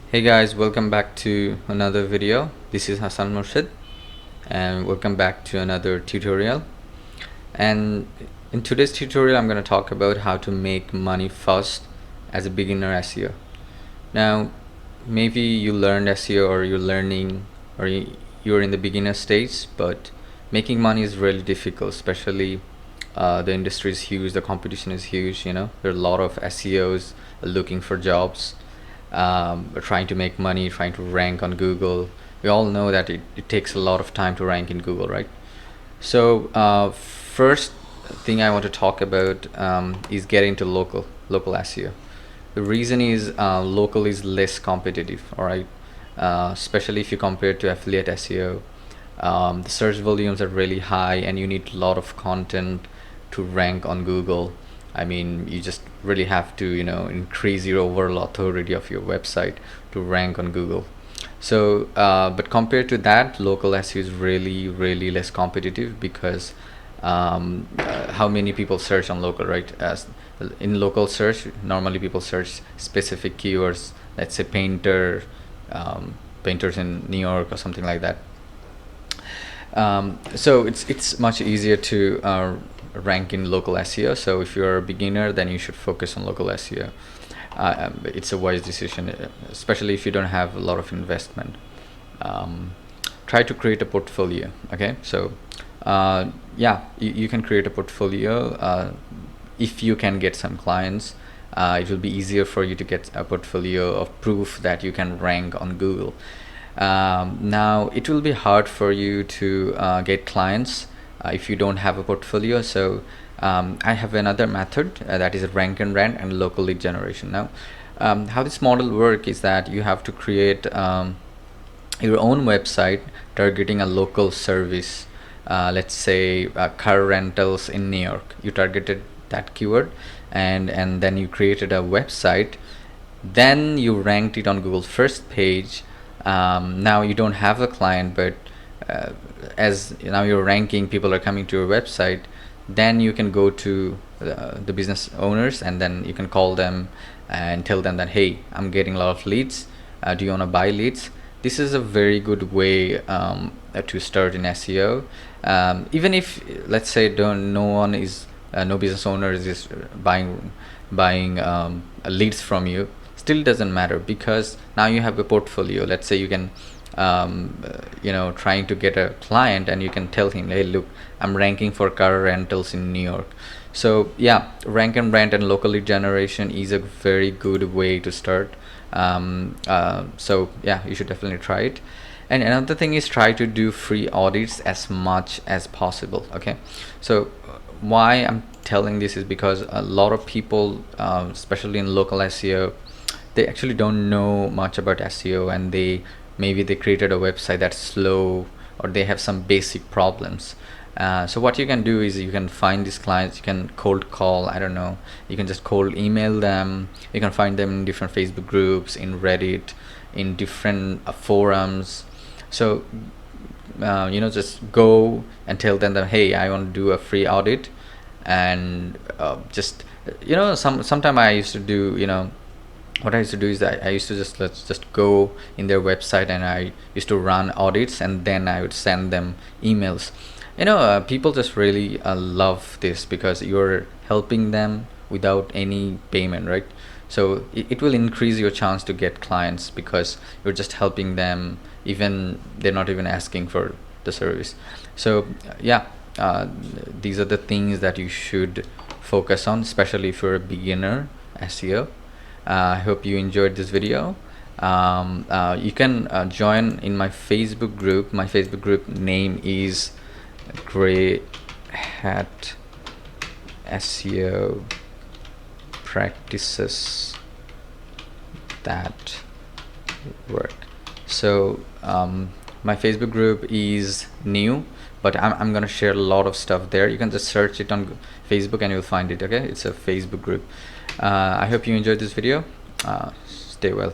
Hey guys, welcome back to another video. This is Hassan Murshid and welcome back to another tutorial. And in today's tutorial I'm going to talk about how to make money fast as a beginner SEO. Now maybe you learned SEO or you're learning or you're in the beginner stage, but making money is really difficult, especially the industry is huge, the competition is huge. There are a lot of SEOs looking for jobs, trying to make money, trying to rank on Google. We all know that it takes a lot of time to rank in Google, right? So first thing I want to talk about is getting to local SEO. The reason is local is less competitive, all right? Especially if you compare it to affiliate SEO. The search volumes are really high and you need a lot of content to rank on Google. I mean, you just really have to increase your overall authority of your website to rank on Google. So but compared to that, local SEO is really less competitive because how many people search on local, right? As in local search, normally people search specific keywords, let's say painters in New York or something like that. So it's much easier to rank in local SEO. So if you're a beginner, then you should focus on local SEO. It's a wise decision, especially if you don't have a lot of investment. Try to create a portfolio. Okay, so yeah, you can create a portfolio. If you can get some clients, it will be easier for you to get a portfolio of proof that you can rank on Google. Now it will be hard for you to get clients if you don't have a portfolio. So I have another method that is rank and rent and local lead generation. Now how this model work is that you have to create your own website targeting a local service. Let's say car rentals in New York. You targeted that keyword and then you created a website, then you ranked it on Google's first page. Now you don't have a client, but as now you're ranking, people are coming to your website, then you can go to the business owners and then you can call them and tell them that, hey, I'm getting a lot of leads, do you want to buy leads? This is a very good way to start in SEO. Even if, let's say, no business owner is just buying leads from you, still doesn't matter, because now you have a portfolio. Let's say you can trying to get a client and you can tell him, hey, look, I'm ranking for car rentals in New York. So yeah, rank and rent and local lead generation is a very good way to start. So yeah, you should definitely try it. And another thing is, try to do free audits as much as possible. Okay, so why I'm telling this is because a lot of people, especially in local SEO, they actually don't know much about SEO, and maybe they created a website that's slow, or they have some basic problems. So what you can do is you can find these clients, you can cold call, I don't know, you can just cold email them, you can find them in different Facebook groups, in Reddit, in different forums. So just go and tell them that, hey, I want to do a free audit. And just sometime I used to do, what I used to do is that I used to just go in their website and I used to run audits, and then I would send them emails. People just really love this because you're helping them without any payment, right? So it will increase your chance to get clients because you're just helping them, even they're not even asking for the service. So yeah, these are the things that you should focus on, especially if you're a beginner SEO. I hope you enjoyed this video. You can join in my Facebook group. My Facebook group name is Grey Hat SEO Practices That Work. So my Facebook group is new, but I'm gonna share a lot of stuff there. You can just search it on Facebook and you'll find it. Okay, it's a Facebook group. I hope you enjoyed this video. Stay well.